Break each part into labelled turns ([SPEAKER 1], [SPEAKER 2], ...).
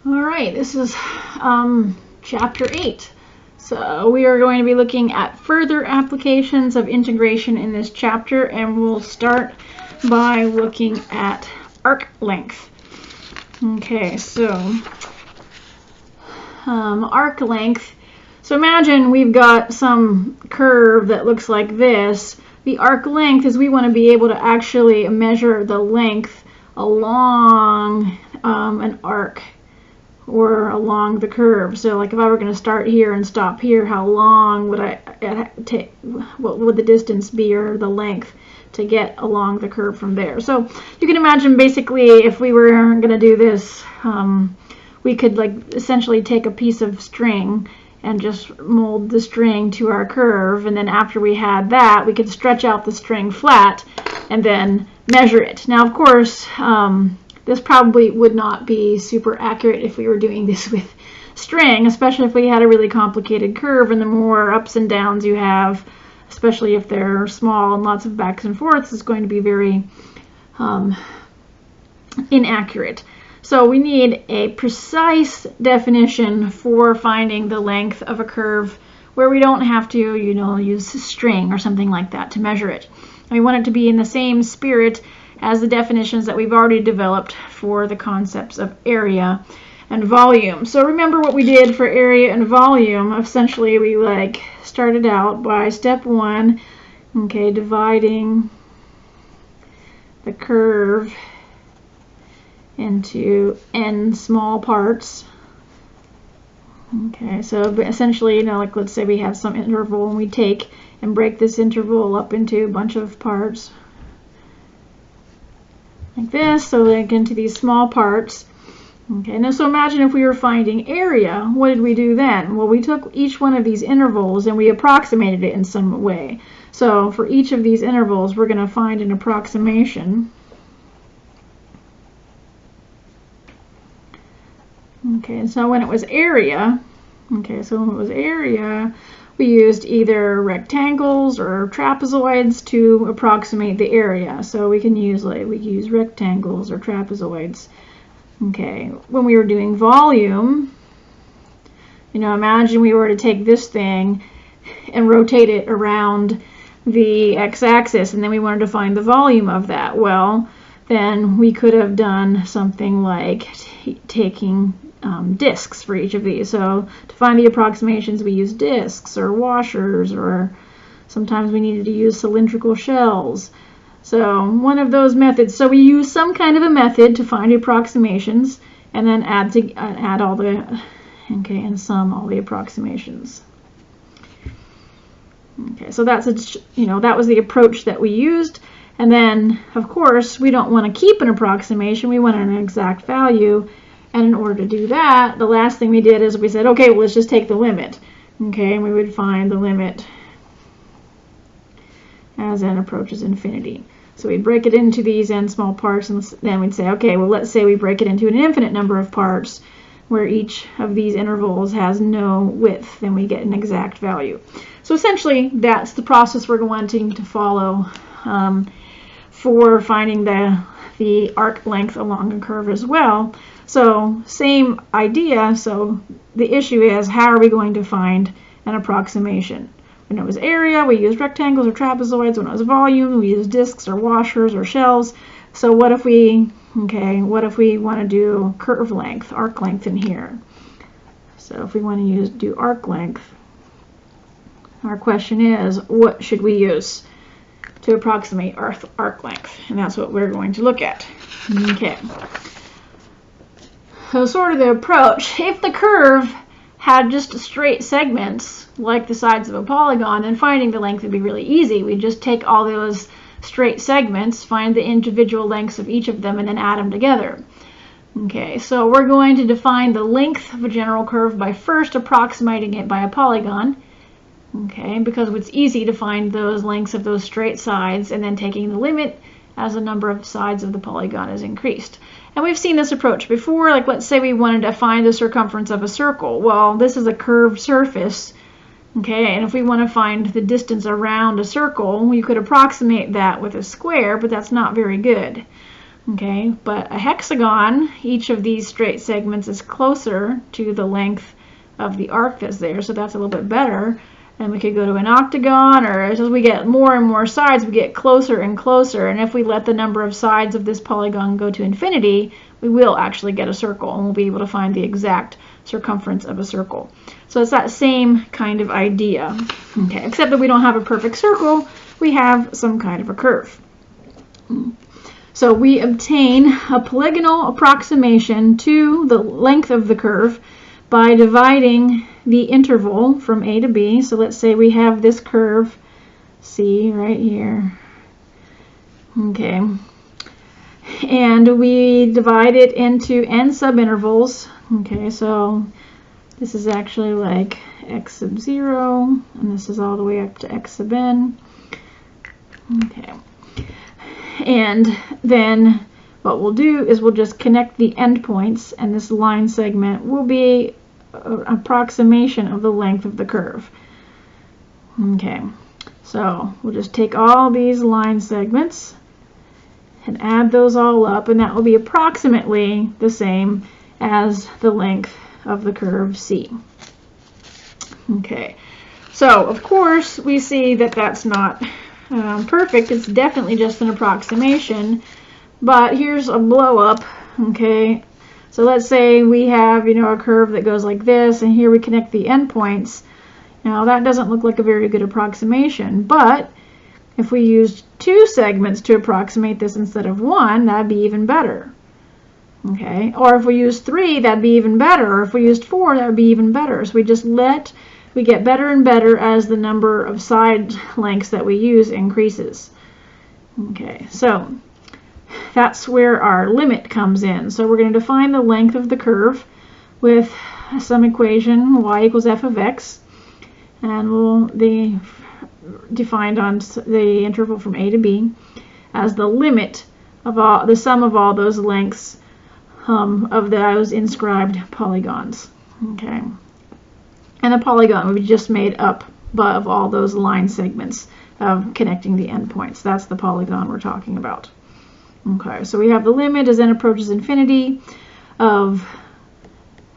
[SPEAKER 1] All right, this is chapter 8. So we are going to be looking at further applications of integration in this chapter, and we'll start by looking at arc length. Okay, so arc length. So imagine we've got some curve that looks like this. The arc length is we want to be able to actually measure the length along an arc or along the curve. So like if I were going to start here and stop here, how long would I take, what would the distance be or the length to get along the curve from there? So you can imagine basically if we were going to do this, we could like essentially take a piece of string and just mold the string to our curve, and then after we had that, we could stretch out the string flat and then measure it. Now of course, this probably would not be super accurate if we were doing this with string, especially if we had a really complicated curve, and the more ups and downs you have, especially if they're small and lots of backs and forths, is going to be very inaccurate. So we need a precise definition for finding the length of a curve where we don't have to, use string or something like that to measure it. And we want it to be in the same spirit as the definitions that we've already developed for the concepts of area and volume. So remember what we did for area and volume. Essentially, we started out by step 1, okay, dividing the curve into n small parts. Okay, so essentially, like let's say we have some interval and we take and break this interval up into a bunch of parts like this, so like into these small parts. Okay, now so imagine if we were finding area, what did we do then? Well, we took each one of these intervals and we approximated it in some way. So for each of these intervals, we're going to find an approximation. Okay, so when it was area, we used either rectangles or trapezoids to approximate the area. So we can use rectangles or trapezoids. Okay, when we were doing volume, imagine we were to take this thing and rotate it around the x-axis, and then we wanted to find the volume of that. Well, then we could have done something like taking discs for each of these. So to find the approximations, we use discs or washers, or sometimes we needed to use cylindrical shells. So one of those methods. So we use some kind of a method to find approximations, and then add all the and sum all the approximations. Okay, so that's that was the approach that we used. And then of course we don't want to keep an approximation. We want an exact value. And in order to do that, the last thing we did is we said, okay, well, let's just take the limit. Okay, and we would find the limit as n approaches infinity. So we'd break it into these n small parts, and then we'd say, okay, well, let's say we break it into an infinite number of parts where each of these intervals has no width, then we get an exact value. So essentially, that's the process we're wanting to follow for finding the arc length along a curve as well. So same idea. So the issue is, how are we going to find an approximation? When it was area, we used rectangles or trapezoids. When it was volume, we used discs or washers or shells. So what if we want to do curve length, arc length in here? So if we want to do arc length, our question is, what should we use to approximate arc length? And that's what we're going to look at. Okay. So sort of the approach, if the curve had just straight segments like the sides of a polygon, then finding the length would be really easy. We'd just take all those straight segments, find the individual lengths of each of them, and then add them together. Okay, so we're going to define the length of a general curve by first approximating it by a polygon. Okay, because it's easy to find those lengths of those straight sides, and then taking the limit as the number of sides of the polygon is increased. And we've seen this approach before. Like let's say we wanted to find the circumference of a circle. Well, this is a curved surface. Okay, and if we want to find the distance around a circle, we could approximate that with a square, but that's not very good. Okay, but a hexagon, each of these straight segments is closer to the length of the arc that's there, so that's a little bit better. And we could go to an octagon, or as we get more and more sides, we get closer and closer. And if we let the number of sides of this polygon go to infinity, we will actually get a circle, and we'll be able to find the exact circumference of a circle. So it's that same kind of idea. Okay, except that we don't have a perfect circle, we have some kind of a curve. So we obtain a polygonal approximation to the length of the curve by dividing the interval from A to B. So let's say we have this curve C right here. Okay. And we divide it into n subintervals. Okay, so this is actually like x sub 0, and this is all the way up to x sub n. Okay. And then what we'll do is we'll just connect the endpoints, and this line segment will be an approximation of the length of the curve. Okay, so we'll just take all these line segments and add those all up, and that will be approximately the same as the length of the curve C. Okay, so of course we see that that's not perfect. It's definitely just an approximation, but here's a blow up. Okay, so let's say we have, a curve that goes like this, and here we connect the endpoints. Now that doesn't look like a very good approximation, but if we used 2 segments to approximate this instead of 1, that'd be even better. Okay, or if we used 3, that'd be even better, or if we used 4, that would be even better. So we get better and better as the number of side lengths that we use increases. Okay, so that's where our limit comes in. So we're going to define the length of the curve with some equation y equals f of x, and we'll be defined on the interval from a to b as the limit of the sum of all those lengths of those inscribed polygons. Okay, and the polygon would be just made up of all those line segments of connecting the endpoints. That's the polygon we're talking about. Okay, so we have the limit as n approaches infinity of,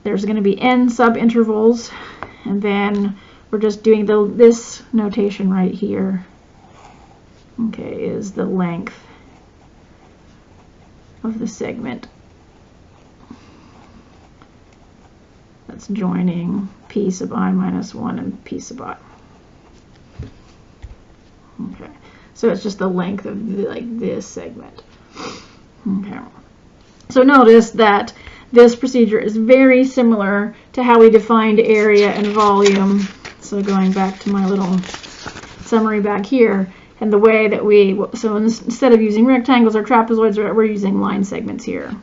[SPEAKER 1] there's going to be n subintervals, and then we're just doing this notation right here. Okay, is the length of the segment that's joining p sub I minus 1 and p sub I. Okay, so it's just the length of this segment. Okay, so notice that this procedure is very similar to how we defined area and volume. So going back to my little summary back here, and the way that so instead of using rectangles or trapezoids, we're using line segments here.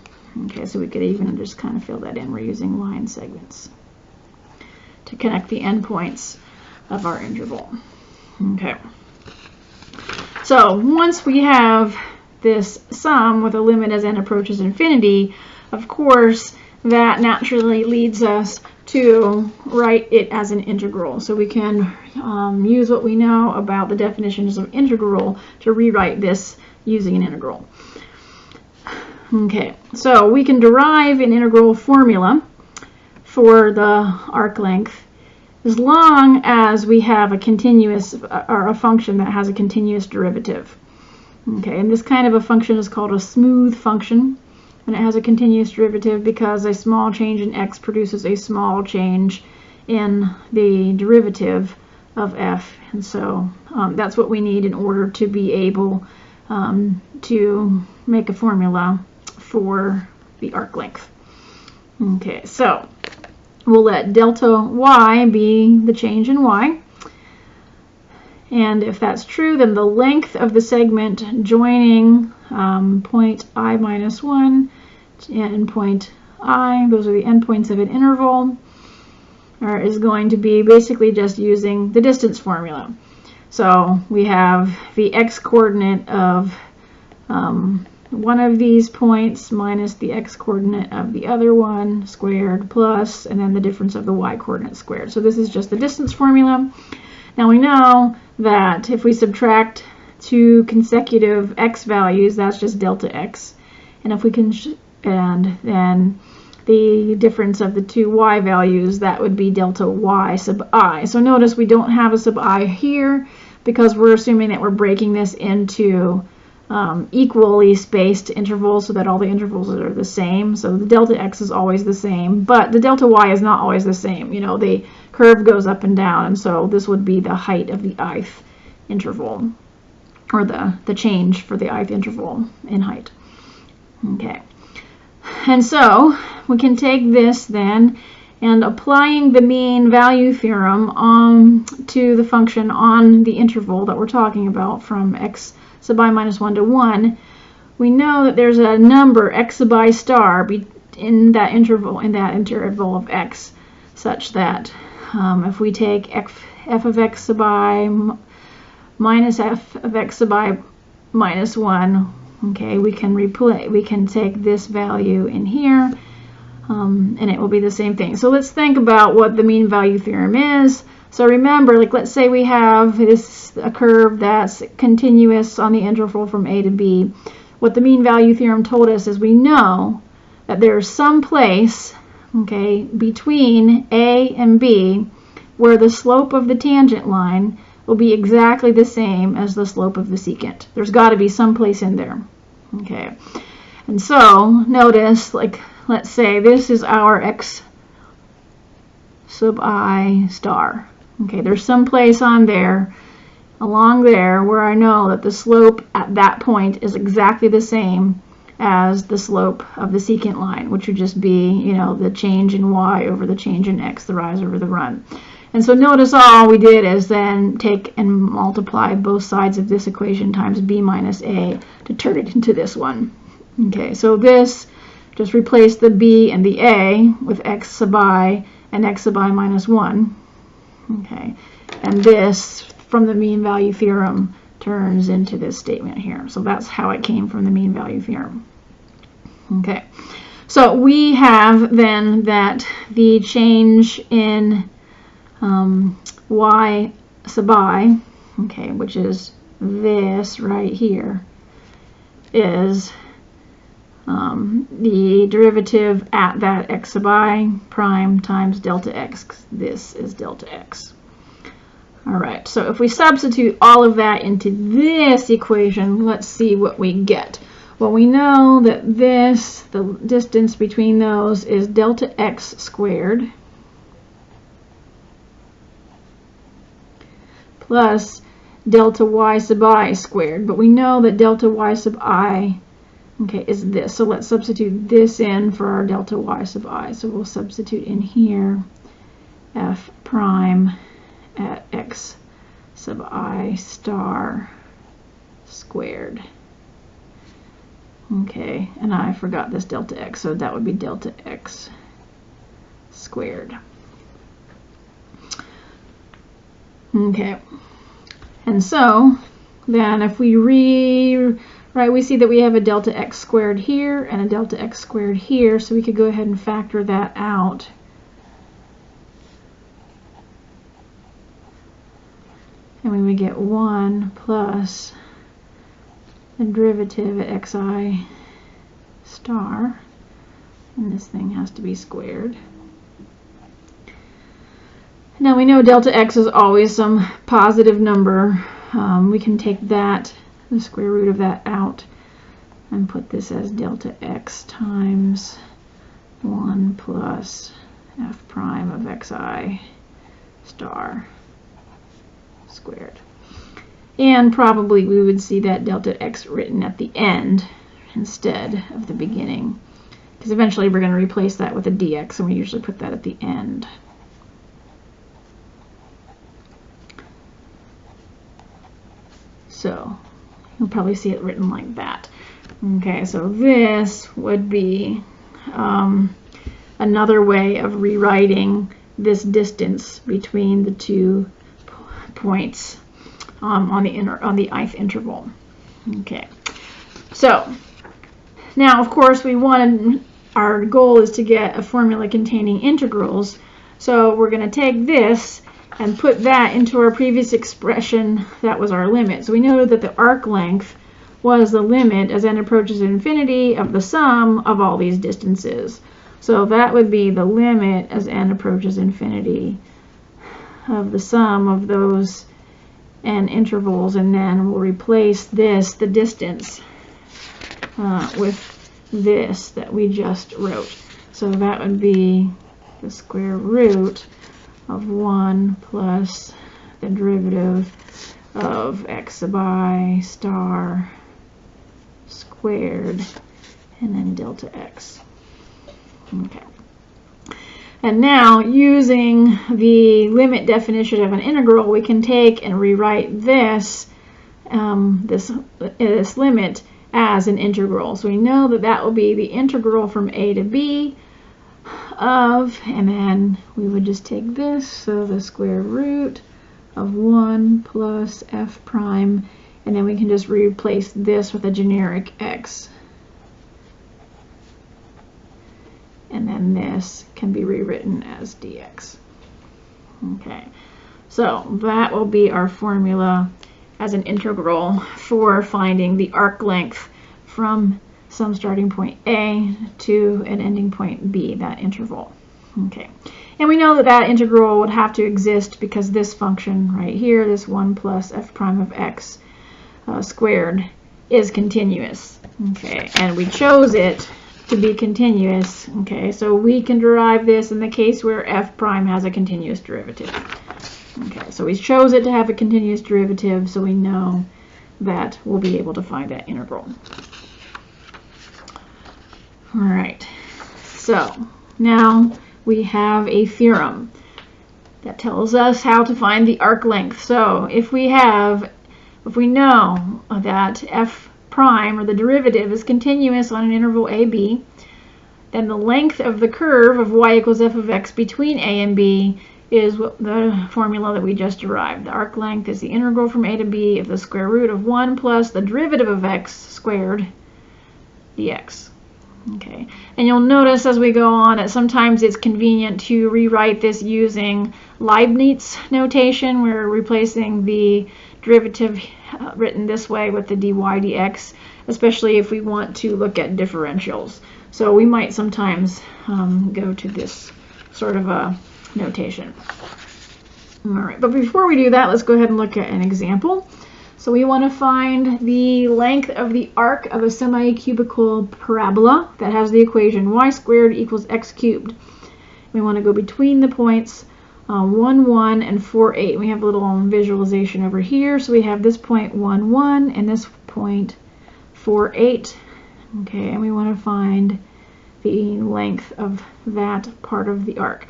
[SPEAKER 1] Okay, so we could even just kind of fill that in. We're using line segments to connect the endpoints of our interval. Okay, so once we have this sum with a limit as n approaches infinity, of course that naturally leads us to write it as an integral. So we can use what we know about the definitions of integral to rewrite this using an integral. Okay, so we can derive an integral formula for the arc length as long as we have a continuous, or a function that has a continuous derivative. Okay, and this kind of a function is called a smooth function, and it has a continuous derivative because a small change in x produces a small change in the derivative of f, and so that's what we need in order to be able to make a formula for the arc length. Okay, so we'll let delta y be the change in y. And if that's true, then the length of the segment joining point I minus 1 and point I, those are the endpoints of an interval, is going to be basically just using the distance formula. So we have the x-coordinate of one of these points minus the x-coordinate of the other one squared plus, and then the difference of the y-coordinate squared. So this is just the distance formula. Now we know that if we subtract 2 consecutive x values, that's just delta x. And if we can, and then the difference of the two y values, that would be delta y sub I. So notice we don't have a sub I here because we're assuming that we're breaking this into equally spaced intervals so that all the intervals are the same. So the delta x is always the same, but the delta y is not always the same. You know, the curve goes up and down, and so this would be the height of the ith interval, or the change for the ith interval in height. Okay, and so we can take this then, and applying the mean value theorem to the function on the interval that we're talking about from x sub I minus 1 to 1, we know that there's a number x sub I star in that interval of x, such that if we take f of x sub I minus f of x sub I minus 1, okay, we can take this value in here, and it will be the same thing. So let's think about what the mean value theorem is. So remember, like, let's say we have a curve that's continuous on the interval from a to b. What the mean value theorem told us is we know that there's some place, okay, between a and b where the slope of the tangent line will be exactly the same as the slope of the secant. There's got to be some place in there. Okay, and so notice, like, let's say this is our x sub I star. Okay, there's some place on there, along there, where I know that the slope at that point is exactly the same as the slope of the secant line, which would just be, you know, the change in y over the change in x, the rise over the run. And so notice all we did is then take and multiply both sides of this equation times b minus a to turn it into this one. Okay, so this, just replace the b and the a with x sub I and x sub I minus 1. Okay, and this from the mean value theorem turns into this statement here. So that's how it came from the mean value theorem. Okay, so we have then that the change in y sub I, okay, which is this right here, is the derivative at that x sub I prime times delta x. This is delta x. All right, so if we substitute all of that into this equation, let's see what we get. Well, we know that this, the distance between those, is delta x squared plus delta y sub I squared. But we know that delta y sub I, okay, is this. So let's substitute this in for our delta y sub I. So we'll substitute in here f prime at x sub I star squared. Okay, and I forgot this delta x, so that would be delta x squared. Okay, and so then if we we see that we have a delta x squared here and a delta x squared here, so we could go ahead and factor that out. And we would get 1 plus the derivative at xi star, and this thing has to be squared. Now we know delta x is always some positive number. We can take that, the square root of that, out and put this as delta x times 1 plus f prime of xi star squared. And probably we would see that delta x written at the end instead of the beginning, because eventually we're going to replace that with a dx, and we usually put that at the end. So you'll probably see it written like that. Okay, so this would be another way of rewriting this distance between the 2 points on the ith interval. Okay, so now of course our goal is to get a formula containing integrals. So we're going to take this and put that into our previous expression that was our limit. So we know that the arc length was the limit as n approaches infinity of the sum of all these distances. So that would be the limit as n approaches infinity of the sum of those n intervals, and then we'll replace this, the distance, with this that we just wrote. So that would be the square root of 1 plus the derivative of x sub I star squared and then delta x. Okay. And now, using the limit definition of an integral, we can take and rewrite this this limit as an integral. So we know that that will be the integral from a to b of, and then we would just take this, so the square root of 1 plus f prime, and then we can just replace this with a generic x. And then this can be rewritten as dx. Okay, so that will be our formula as an integral for finding the arc length from some starting point A to an ending point B, that interval. Okay, and we know that that integral would have to exist because this function right here, this 1 plus f prime of x squared, is continuous. Okay, and we chose it to be continuous. Okay, so we can derive this in the case where f prime has a continuous derivative. Okay, so we chose it to have a continuous derivative, so we know that we'll be able to find that integral. All right, so now we have a theorem that tells us how to find the arc length. So if we know that f prime, or the derivative, is continuous on an interval a, b, then the length of the curve of y equals f of x between a and b is the formula that we just derived. The arc length is the integral from a to b of the square root of 1 plus the derivative of x squared dx. Okay, and you'll notice as we go on that sometimes it's convenient to rewrite this using Leibniz notation. We're replacing the derivative written this way with the dy dx, especially if we want to look at differentials. So we might sometimes go to this sort of a notation. All right, but before we do that, let's go ahead and look at an example. So we want to find the length of the arc of a semi-cubical parabola that has the equation y squared equals x cubed. We want to go between the points 1, 1 and 4, 8. We have a little visualization over here. So we have this point 1, 1 and this point 4, 8. Okay, and we want to find the length of that part of the arc.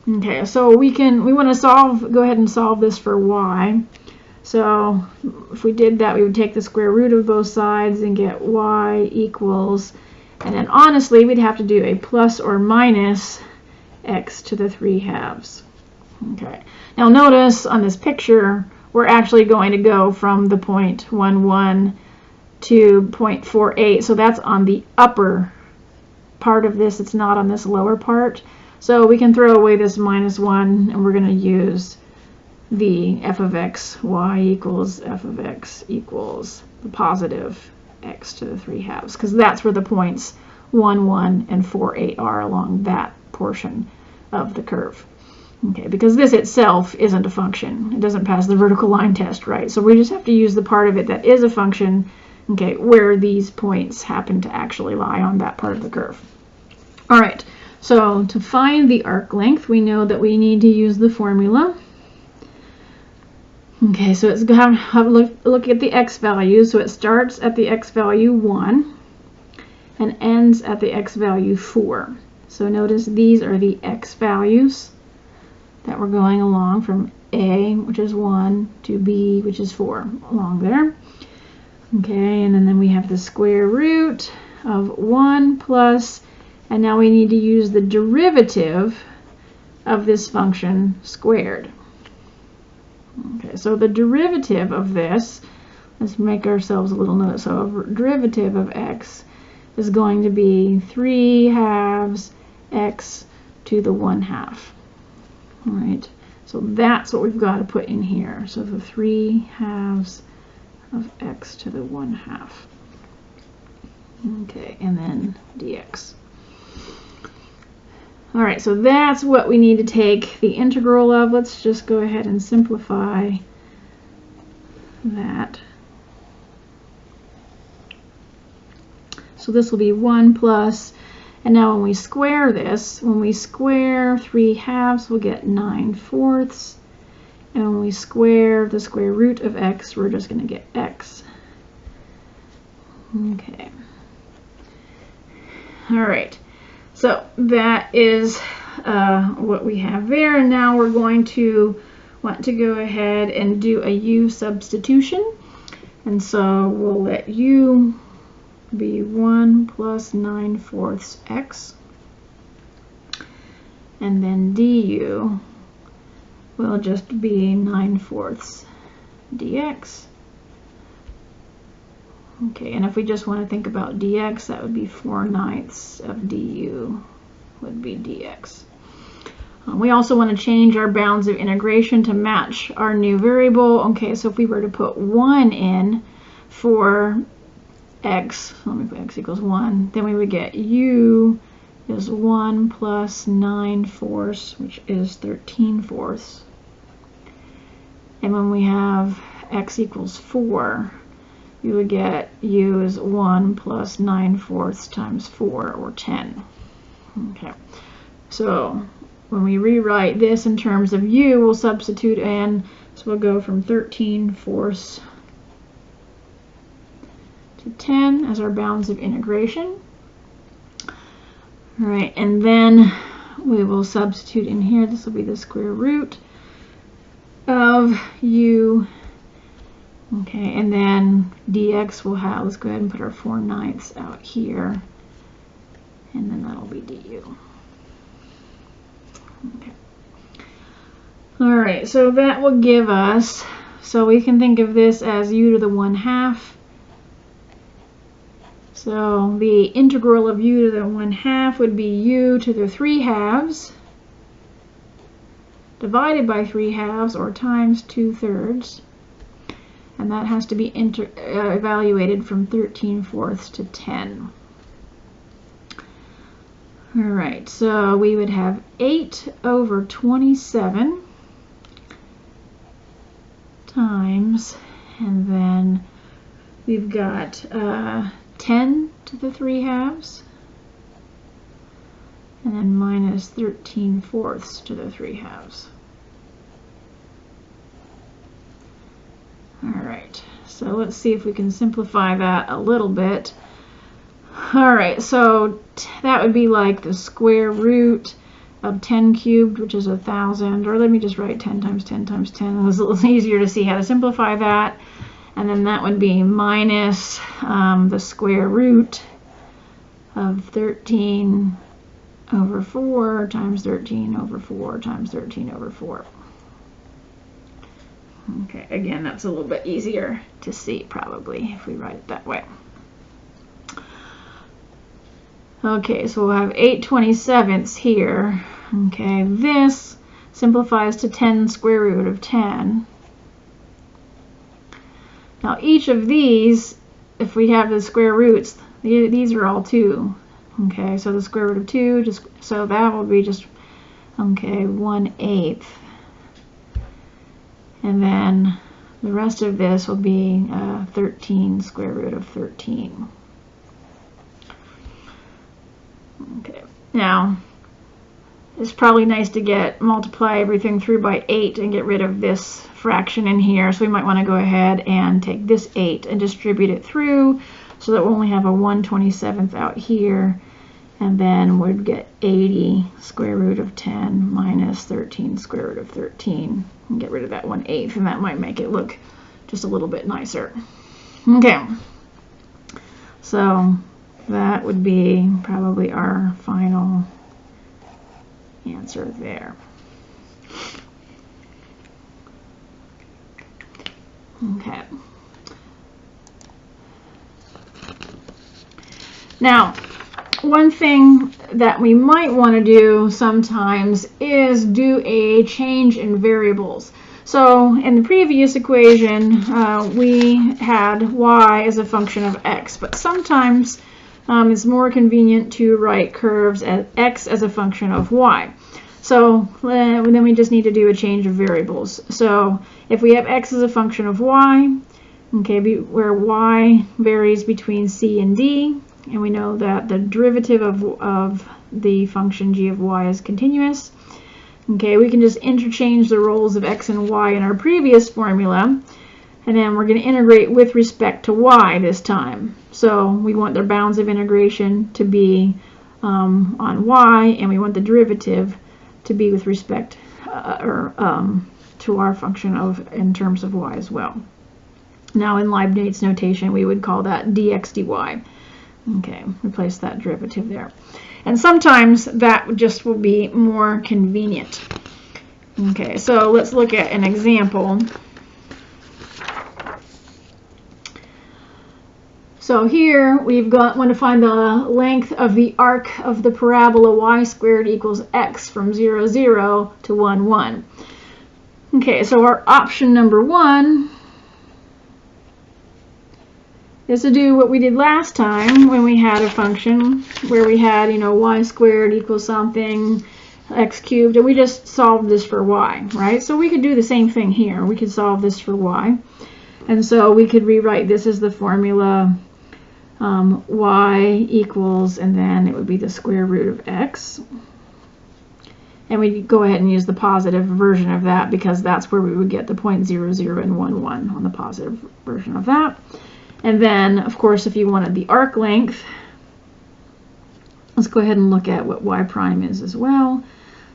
[SPEAKER 1] Okay, so we want to go ahead and solve this for y. So if we did that, we would take the square root of both sides and get y equals, and then honestly we'd have to do a plus or minus x to the 3 halves. Okay, now notice on this picture we're actually going to go from the point 1, 1 to point 4, 8, so that's on the upper part of this, it's not on this lower part. So we can throw away this minus 1 and we're going to use the f of x, y equals f of x equals the positive x to the 3 halves, because that's where the points 1, 1 and 4, 8 are along that portion of the curve. Okay, because this itself isn't a function. It doesn't pass the vertical line test, right? So we just have to use the part of it that is a function, okay, where these points happen to actually lie on that part of the curve. All right, so to find the arc length, we know that we need to use the formula. Okay, so let's go have a look at the x value. So it starts at the x value 1 and ends at the x value 4. So notice these are the x values that we're going along from a, which is 1, to b, which is 4, along there. Okay, and then we have the square root of 1 plus, and now we need to use the derivative of this function squared. Okay, so the derivative of this, let's make ourselves a little note. So a derivative of x is going to be 3 halves x to the 1 half. All right, so that's what we've got to put in here. So the 3 halves of x to the 1/2. Okay, and then dx. All right, so that's what we need to take the integral of. Let's just go ahead and simplify that. So this will be 1 plus, and now when we square this, when we square 3/2, we'll get 9/4. And when we square the square root of x, we're just going to get x. Okay. All right. So that is what we have there. And now we're going to want to go ahead and do a u substitution. And so we'll let u be 1 plus 9/4 x. And then du will just be 9/4 dx. Okay, and if we just want to think about dx, that would be 4/9 of du would be dx. We also want to change our bounds of integration to match our new variable. Okay, so if we were to put 1 in for x, let me put x equals 1, then we would get u is 1 plus 9/4, which is 13/4. And when we have x equals 4, you would get u is 1 plus 9/4 times 4, or 10. Okay, so when we rewrite this in terms of u, we'll substitute in, so we'll go from 13/4 to 10 as our bounds of integration. All right, and then we will substitute in here, this will be the square root of u. Okay, and then dx will have, let's go ahead and put our 4/9 out here, and then that'll be du. Okay. All right, so that will give us, so we can think of this as u to the 1/2. So the integral of u to the 1/2 would be u to the 3/2 divided by 3/2, or times 2/3. And that has to be evaluated from 13/4 to 10. All right, so we would have 8/27 times, and then we've got 10 to the 3/2, and then minus 13/4 to the 3/2. All right, so let's see if we can simplify that a little bit. All right, so that would be like the square root of 10 cubed, which is 1,000, or let me just write 10 times 10 times 10. It was a little easier to see how to simplify that. And then that would be minus the square root of 13/4 times 13/4 times 13/4. Okay, again, that's a little bit easier to see probably if we write it that way. Okay, so we'll have 8/27 here. Okay, this simplifies to 10 square root of 10. Now each of these, if we have the square roots, these are all 2. Okay, so the square root of 2, so that will be just, okay, 1/8. And then the rest of this will be 13 square root of 13. Okay, now it's probably nice to multiply everything through by 8 and get rid of this fraction in here. So we might want to go ahead and take this 8 and distribute it through so that we'll only have a 1/27 out here. And then we'd get 80 square root of 10 minus 13 square root of 13. And get rid of that 1/8, and that might make it look just a little bit nicer. Okay, so that would be probably our final answer there. Okay. Now, one thing that we might want to do sometimes is do a change in variables. So in the previous equation, we had y as a function of x, but sometimes it's more convenient to write curves as x as a function of y. So then we just need to do a change of variables. So if we have x as a function of y, okay, where y varies between c and d, and we know that the derivative of the function g of y is continuous, okay, we can just interchange the roles of x and y in our previous formula, and then we're going to integrate with respect to y this time. So we want their bounds of integration to be on y, and we want the derivative to be with respect to our function in terms of y as well. Now in Leibniz notation, we would call that dx dy. Okay, replace that derivative there. And sometimes that just will be more convenient. Okay, so let's look at an example. So here we've want to find the length of the arc of the parabola y squared equals x from 0, 0 to 1, 1. Okay, so our option number 1 is to do what we did last time when we had a function where we had, y squared equals something, x cubed, and we just solved this for y, right? So we could do the same thing here. We could solve this for y. And so we could rewrite this as the formula y equals, and then it would be the square root of x. And we go ahead and use the positive version of that because that's where we would get the 0.00 and 1, 1 on the positive version of that. And then, of course, if you wanted the arc length, let's go ahead and look at what y prime is as well.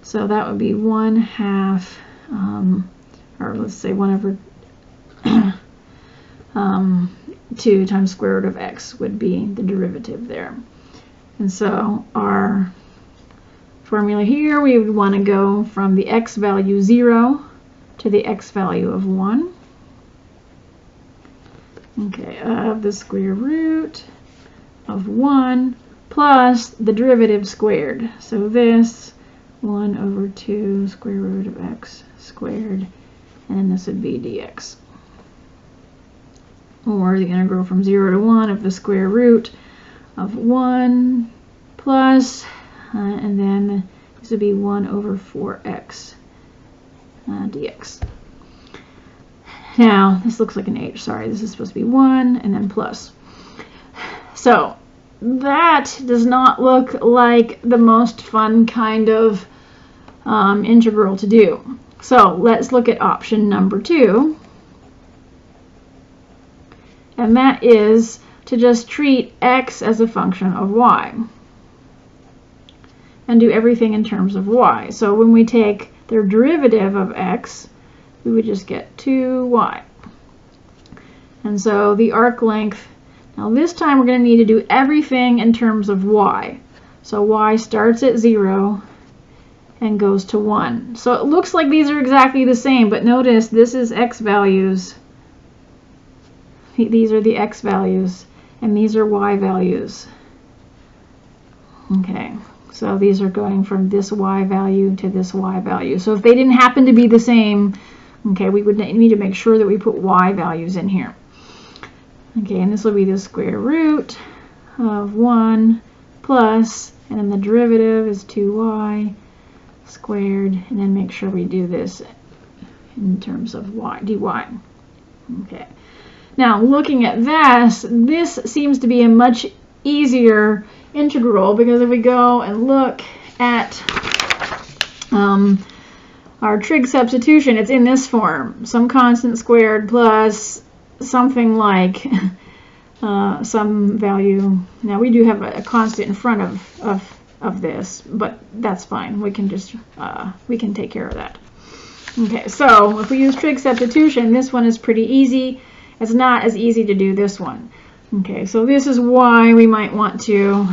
[SPEAKER 1] So that would be 1/2, or let's say 1 over 2 times square root of x would be the derivative there. And so our formula here, we would want to go from the x value 0 to the x value of 1. Okay, of the square root of 1 plus the derivative squared. So this 1 over 2 square root of x squared, and this would be dx. Or the integral from 0 to 1 of the square root of 1 plus, and then this would be 1 over 4x dx. Now, this looks like an h, sorry, this is supposed to be 1 and then plus. So, that does not look like the most fun kind of integral to do. So, let's look at option number 2. And that is to just treat x as a function of y. And do everything in terms of y. So, when we take their derivative of x, we would just get 2y. And so the arc length, now this time we're going to need to do everything in terms of y. So y starts at 0 and goes to 1. So it looks like these are exactly the same, but notice this is x values. These are the x values, and these are y values. Okay, so these are going from this y value to this y value. So if they didn't happen to be the same, okay, we would need to make sure that we put y values in here. Okay, and this will be the square root of 1 plus, and then the derivative is 2y squared, and then make sure we do this in terms of y, dy. Okay. Now, looking at this seems to be a much easier integral, because if we go and look at our trig substitution, it's in this form. Some constant squared plus something like some value. Now we do have a constant in front of this, but that's fine. We can just we can take care of that. Okay, so if we use trig substitution, this one is pretty easy. It's not as easy to do this one. Okay, so this is why we might want to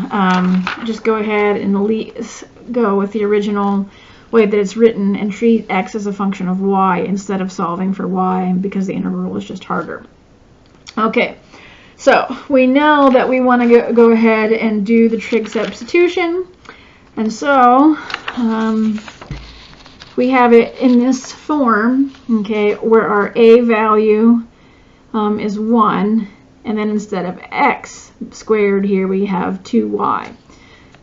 [SPEAKER 1] just go ahead and go with the original way that it's written and treat x as a function of y instead of solving for y, because the integral is just harder. Okay, so we know that we want to go ahead and do the trig substitution, and so we have it in this form, okay, where our a value is 1, and then instead of x squared here we have 2y.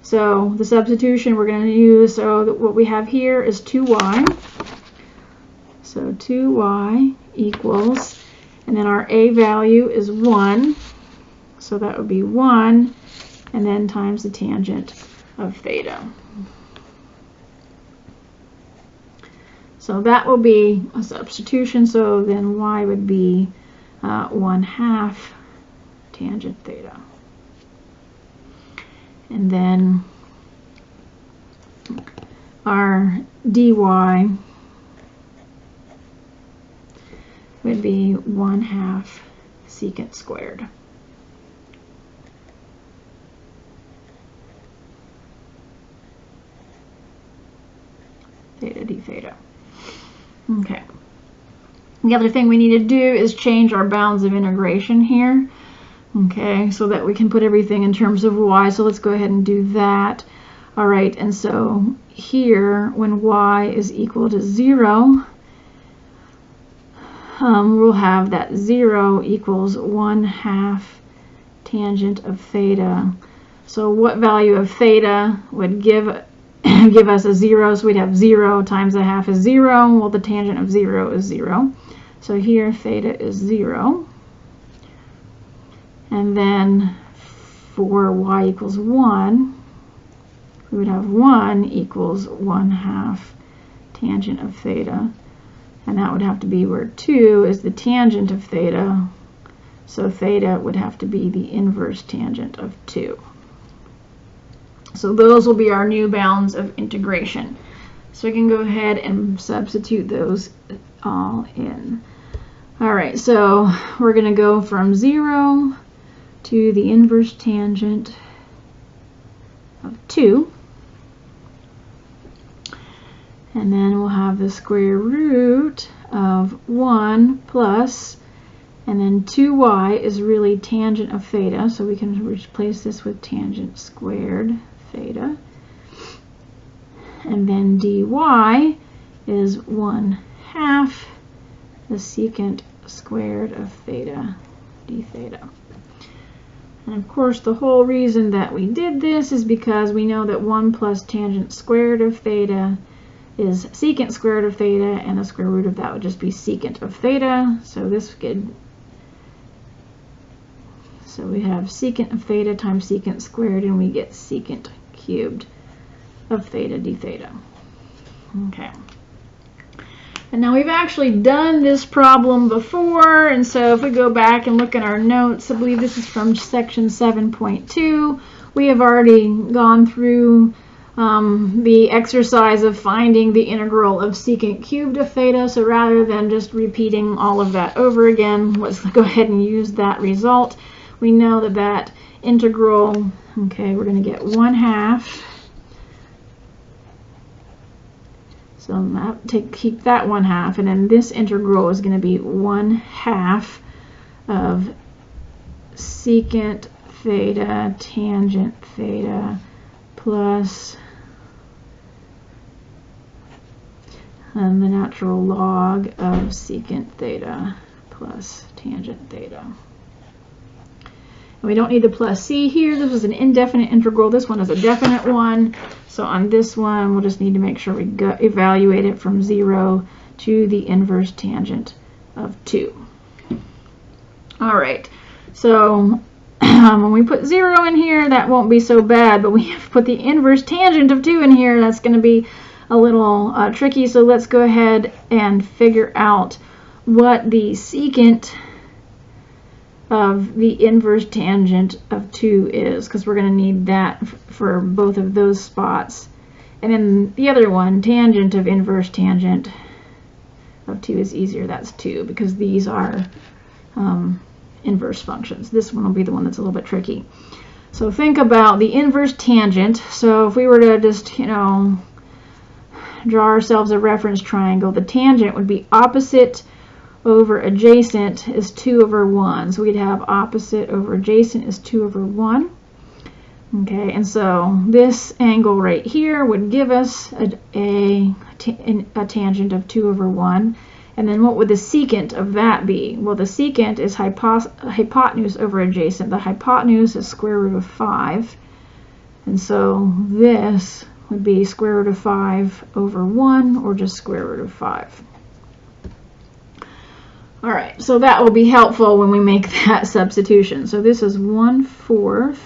[SPEAKER 1] So the substitution we're going to use, so what we have here is 2y. So 2y equals, and then our a value is 1. So that would be 1, and then times the tangent of theta. So that will be a substitution. So then y would be 1/2 tangent theta. And then our dy would be 1/2 secant squared. Theta d theta. Okay. The other thing we need to do is change our bounds of integration here. Okay, so that we can put everything in terms of y. So let's go ahead and do that. All right, and so here, when y is equal to 0, we'll have that 0 equals 1/2 tangent of theta. So what value of theta would give us a 0? So we'd have 0 times 1/2 is 0. Well, the tangent of 0 is 0. So here theta is 0. And then for y equals 1, we would have 1 equals 1/2 tangent of theta. And that would have to be where 2 is the tangent of theta. So theta would have to be the inverse tangent of 2. So those will be our new bounds of integration. So we can go ahead and substitute those all in. All right, so we're going to go from 0 to the inverse tangent of 2. And then we'll have the square root of 1 plus, and then 2y is really tangent of theta, so we can replace this with tangent squared theta. And then dy is 1/2 the secant squared of theta d theta. And of course, the whole reason that we did this is because we know that 1 plus tangent squared of theta is secant squared of theta, and the square root of that would just be secant of theta. So this could, so we have secant of theta times secant squared, and we get secant cubed of theta d theta. Okay. And now we've actually done this problem before, and so if we go back and look at our notes, I believe this is from section 7.2. We have already gone through the exercise of finding the integral of secant cubed of theta. So rather than just repeating all of that over again, let's go ahead and use that result. We know that that integral, okay, we're going to get 1/2. So I'm going to keep that 1/2, and then this integral is going to be 1/2 of secant theta tangent theta plus the natural log of secant theta plus tangent theta. And we don't need the plus c here. This is an indefinite integral. This one is a definite one. So on this one, we'll just need to make sure we evaluate it from 0 to the inverse tangent of 2. All right. So when we put 0 in here, that won't be so bad, but we have to put the inverse tangent of 2 in here. That's going to be a little tricky. So let's go ahead and figure out what the secant of the inverse tangent of 2 is, because we're going to need that for both of those spots. And then the other one, tangent of inverse tangent of 2, is easier. That's 2, because these are inverse functions. This one will be the one that's a little bit tricky. So think about the inverse tangent. So if we were to just, draw ourselves a reference triangle, the tangent would be opposite over adjacent is 2/1. So we'd have opposite over adjacent is 2/1. Okay, and so this angle right here would give us a tangent of 2 over 1. And then what would the secant of that be? Well, the secant is hypotenuse over adjacent. The hypotenuse is square root of 5. And so this would be square root of 5 over 1, or just square root of 5. All right, so that will be helpful when we make that substitution. So this is 1/4.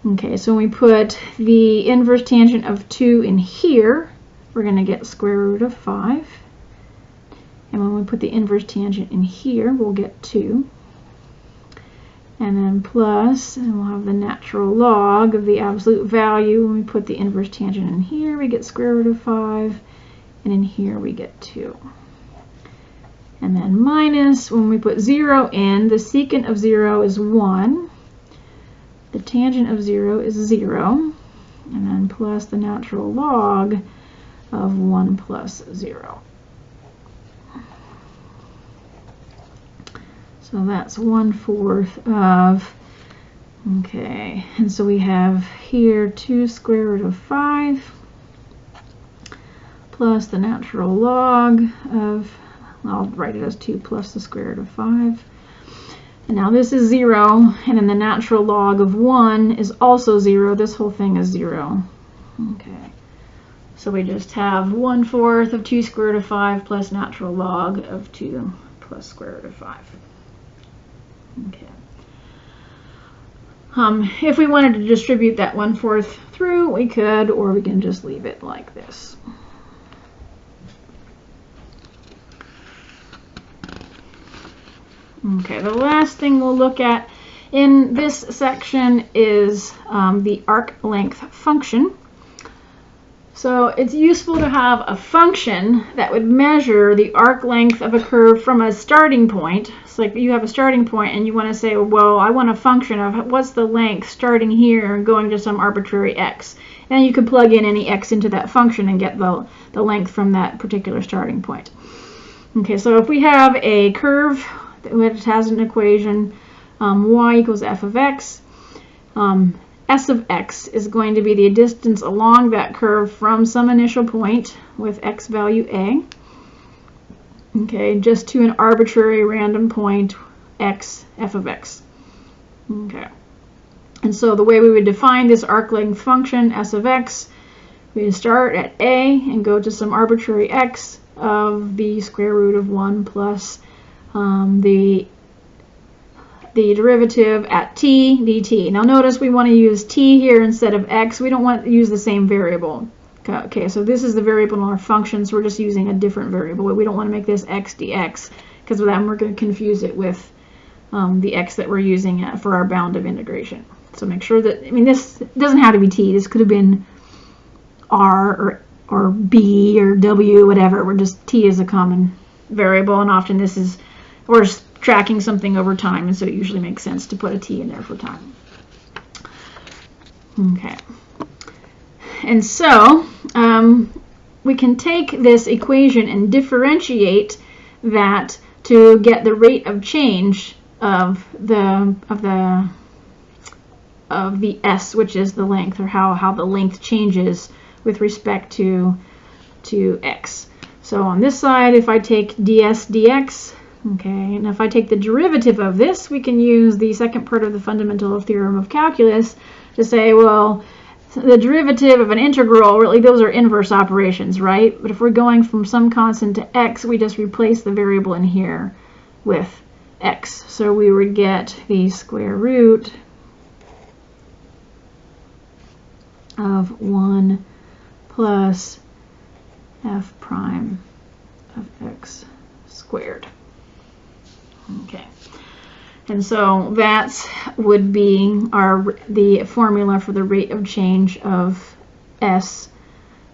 [SPEAKER 1] Okay, so when we put the inverse tangent of 2 in here, we're going to get square root of 5. And when we put the inverse tangent in here, we'll get 2. And then plus, and we'll have the natural log of the absolute value. When we put the inverse tangent in here, we get square root of 5. And in here, we get 2. And then minus, when we put 0 in, the secant of 0 is 1. The tangent of 0 is 0. And then plus the natural log of 1 plus 0. So that's 1/4 of, okay, and so we have here 2 square root of 5 plus the natural log of, I'll write it as 2 plus the square root of 5. And now this is 0, and then the natural log of 1 is also 0. This whole thing is 0. Okay, so we just have 1/4 of 2 square root of 5 plus natural log of 2 plus square root of 5. Okay. If we wanted to distribute that 1/4 through, we could, or we can just leave it like this. Okay, the last thing we'll look at in this section is the arc length function. So it's useful to have a function that would measure the arc length of a curve from a starting point. So like you have a starting point and you want to say, well, I want a function of what's the length starting here and going to some arbitrary x. And you could plug in any x into that function and get the length from that particular starting point. Okay, so if we have a curve that has an equation, y equals f of x, S of x is going to be the distance along that curve from some initial point with x value a, okay, just to an arbitrary random point x, f of x. Okay, and so the way we would define this arc length function, S of x, we would start at a and go to some arbitrary x of the square root of 1 plus the derivative at t dt. Now notice we want to use t here instead of x. We don't want to use the same variable. Okay, so this is the variable in our function, so we're just using a different variable. We don't want to make this x dx, because then we're going to confuse it with the x that we're using for our bound of integration. So make sure that, I mean, this doesn't have to be t. This could have been r or b or w, whatever. We're just, t is a common variable, and often this is, we're tracking something over time, and so it usually makes sense to put a t in there for time. Okay, and so we can take this equation and differentiate that to get the rate of change of the s, which is the length, or how the length changes with respect to x. So on this side, if I take ds dx, okay, and if I take the derivative of this, we can use the second part of the fundamental theorem of calculus to say, well, the derivative of an integral, really, those are inverse operations, right? But if we're going from some constant to x, we just replace the variable in here with x. So we would get the square root of 1 plus f prime of x squared. Okay, and so that would be the formula for the rate of change of s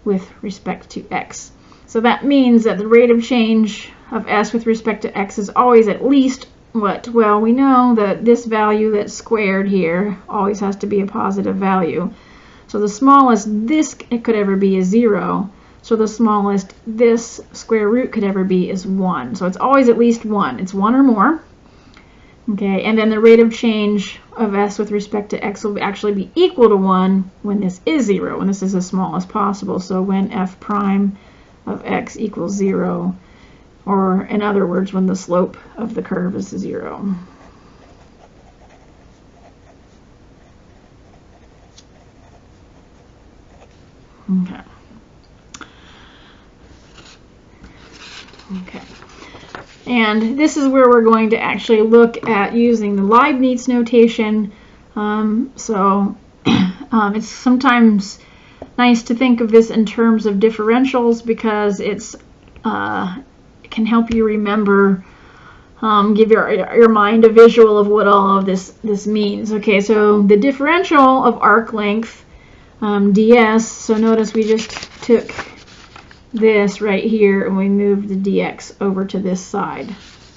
[SPEAKER 1] with respect to x. So that means that the rate of change of s with respect to x is always at least what? Well, we know that this value that's squared here always has to be a positive value. So the smallest this could ever be is 0. So the smallest this square root could ever be is 1. So it's always at least 1. It's 1 or more. Okay, and then the rate of change of s with respect to x will actually be equal to 1 when this is 0, when this is as small as possible. So when f prime of x equals 0, or in other words, when the slope of the curve is 0. Okay. Okay. And this is where we're going to actually look at using the Leibniz notation. It's sometimes nice to think of this in terms of differentials because it can help you remember, give your mind a visual of what all of this means. Okay, so the differential of arc length, ds, so notice we just took this right here and we moved the dx over to this side.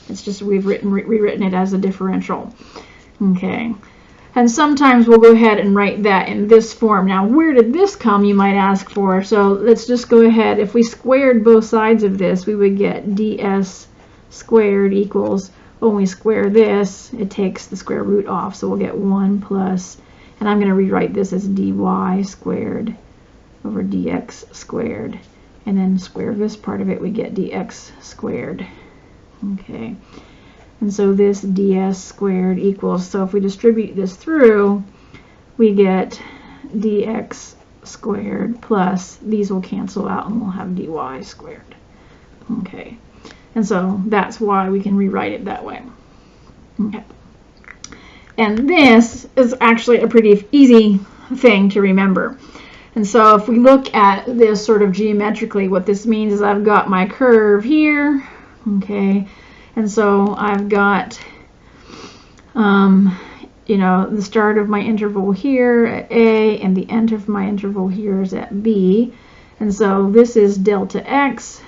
[SPEAKER 1] It's just we've rewritten it as a differential. Okay, and sometimes we'll go ahead and write that in this form. Now where did this come, you might ask for? So let's just go ahead, if we squared both sides of this, we would get ds squared equals, when we square this, it takes the square root off, so we'll get 1 plus, and I'm going to rewrite this as dy squared over dx squared. And then square this part of it, we get dx squared. Okay, and so this ds squared equals, so if we distribute this through, we get dx squared plus, these will cancel out and we'll have dy squared. Okay, and so that's why we can rewrite it that way. Okay, and this is actually a pretty easy thing to remember. And so if we look at this sort of geometrically, what this means is I've got my curve here, okay, and so I've got, the start of my interval here at A, and the end of my interval here is at B, and so this is delta x,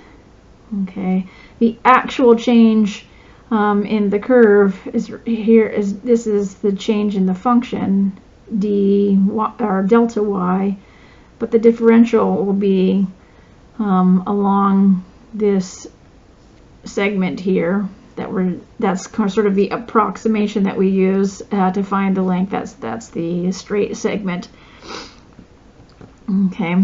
[SPEAKER 1] okay. The actual change in the curve is here, this is the change in the function, or delta y, but the differential will be along this segment here. That's sort of the approximation that we use to find the length. That's the straight segment. Okay,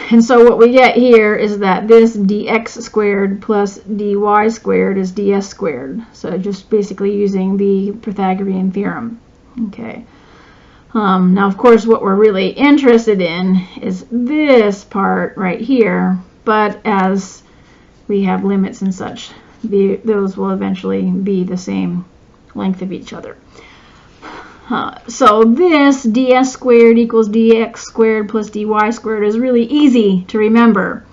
[SPEAKER 1] and so what we get here is that this dx squared plus dy squared is ds squared. So just basically using the Pythagorean theorem. Okay. Now, of course, what we're really interested in is this part right here, but as we have limits and such, those will eventually be the same length of each other. So this ds squared equals dx squared plus dy squared is really easy to remember.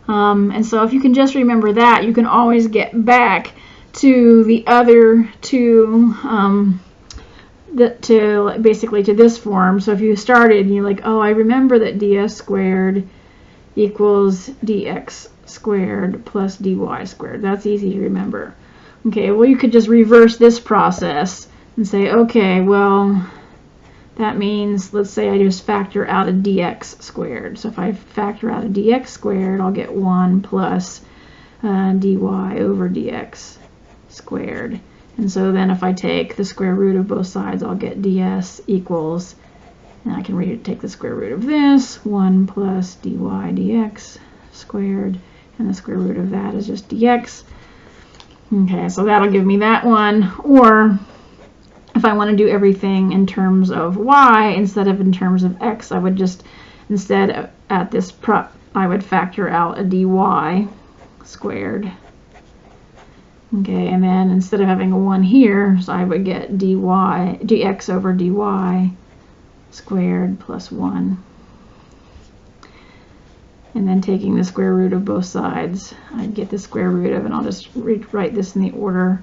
[SPEAKER 1] And so if you can just remember that, you can always get back to the other two basically to this form. So if you started and you're like, oh, I remember that ds squared equals dx squared plus dy squared. That's easy to remember. Okay, well, you could just reverse this process and say, okay, well, that means, let's say I just factor out a dx squared. So if I factor out a dx squared, I'll get 1 plus dy over dx squared. And so then if I take the square root of both sides, I'll get ds equals, and I can take the square root of this, 1 plus dy dx squared, and the square root of that is just dx. Okay, so that'll give me that one. Or if I want to do everything in terms of y instead of in terms of x, I would just, instead at this prop, I would factor out a dy squared. Okay, and then instead of having a 1 here, so I would get dx over dy squared plus 1. And then taking the square root of both sides, I'd get the square root of, and I'll just rewrite this in the order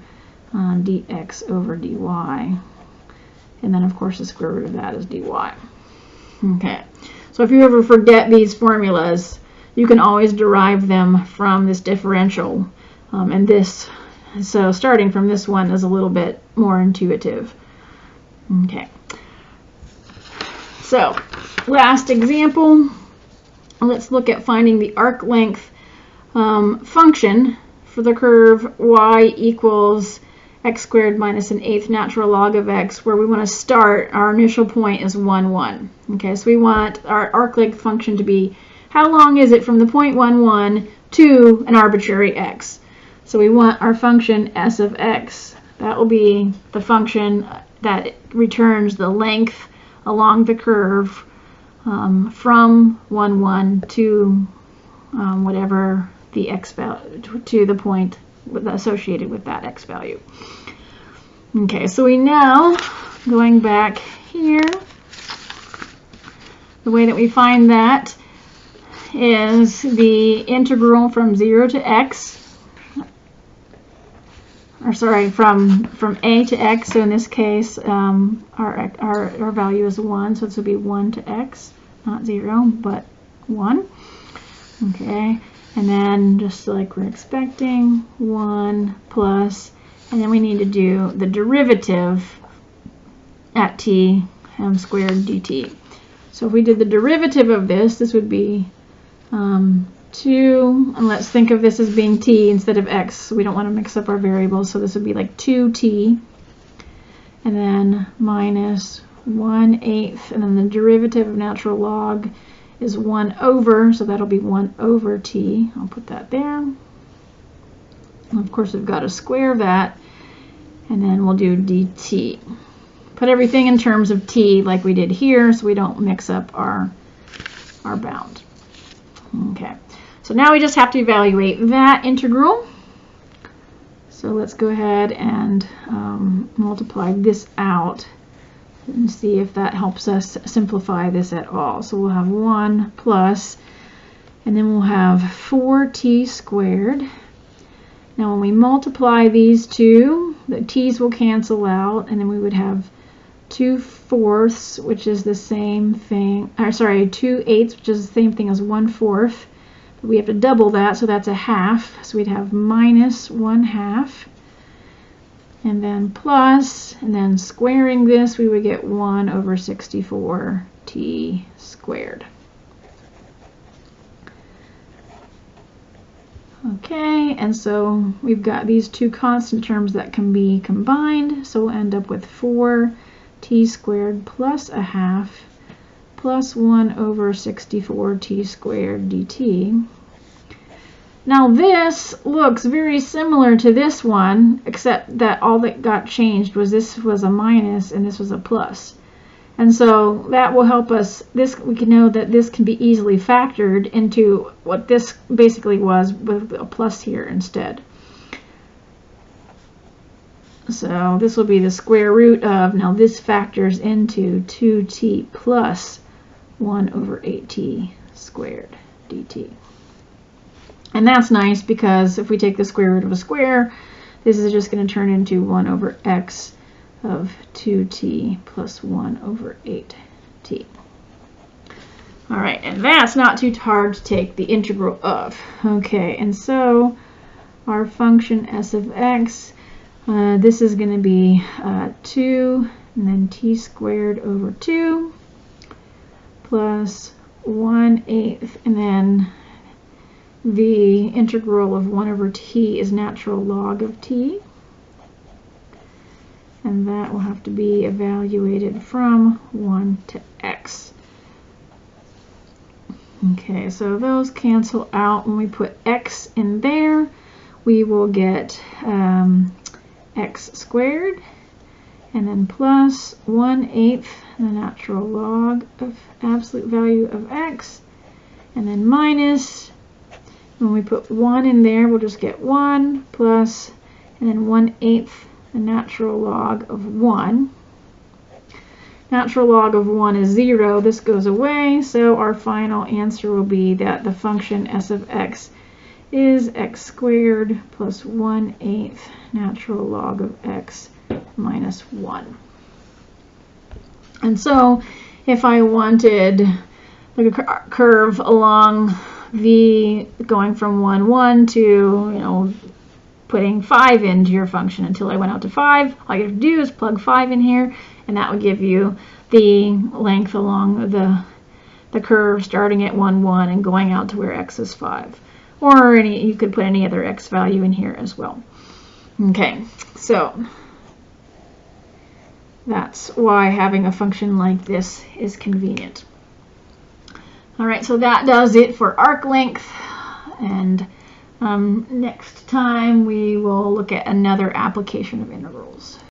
[SPEAKER 1] dx over dy. And then, of course, the square root of that is dy. Okay, so if you ever forget these formulas, you can always derive them from this differential. So starting from this one is a little bit more intuitive. Okay. So last example, let's look at finding the arc length function for the curve y equals x squared minus an eighth natural log of x, where we want to start, our initial point is 1, 1. Okay, so we want our arc length function to be, how long is it from the point 1, 1 to an arbitrary x? So we want our function s of x. That will be the function that returns the length along the curve from 1, 1 to whatever the x value, to the point associated with that x value. Okay, so we now, going back here, the way that we find that is the integral from 0 to x, or sorry, from a to x. So in this case, our value is 1, so this would be 1 to x, not 0, but 1. Okay, and then just like we're expecting, 1 plus, and then we need to do the derivative at t m squared dt. So if we did the derivative of this, this would be 2, and let's think of this as being t instead of x. So we don't want to mix up our variables, so this would be like 2t, and then minus 1/8, and then the derivative of natural log is 1 over, so that'll be 1 over t. I'll put that there. And of course, we've got to square that, and then we'll do dt. Put everything in terms of t like we did here, so we don't mix up our bound. Okay, so now we just have to evaluate that integral. So let's go ahead and multiply this out and see if that helps us simplify this at all. So we'll have 1 plus, and then we'll have 4t squared. Now when we multiply these two, the t's will cancel out, and then we would have 2/4, which is the same thing, or sorry, 2/8, which is the same thing as 1/4. We have to double that, so that's a half. So we'd have minus 1/2, and then plus, and then squaring this, we would get 1 over 64t squared. Okay, and so we've got these two constant terms that can be combined, so we'll end up with 4t squared plus a half plus 1 over 64t squared dt. Now this looks very similar to this one, except that all that got changed was this was a minus and this was a plus. And so that will help us, we can know that this can be easily factored into what this basically was with a plus here instead. So this will be the square root of, now this factors into 2t plus 1 over 8t squared dt. And that's nice because if we take the square root of a square, this is just going to turn into 1 over x of 2t plus 1 over 8t. All right, and that's not too hard to take the integral of. Okay, and so our function s of x, this is going to be 2 and then t squared over 2 plus 1/8, and then the integral of 1 over t is natural log of t, and that will have to be evaluated from 1 to x. Okay, so those cancel out. When we put x in there, we will get x squared, and then plus 1/8 the natural log of absolute value of x, and then minus, when we put 1 in there, we'll just get 1 plus, and then 1/8 the natural log of 1. Natural log of 1 is 0. This goes away, so our final answer will be that the function s of x is x squared plus 1/8 natural log of x minus 1. And so if I wanted like a curve along the going from 1, 1 to, putting 5 into your function until I went out to 5, all you have to do is plug 5 in here, and that would give you the length along the curve starting at 1, 1 and going out to where x is 5. Or you could put any other x value in here as well. Okay, so that's why having a function like this is convenient. All right, so that does it for arc length, and next time we will look at another application of integrals.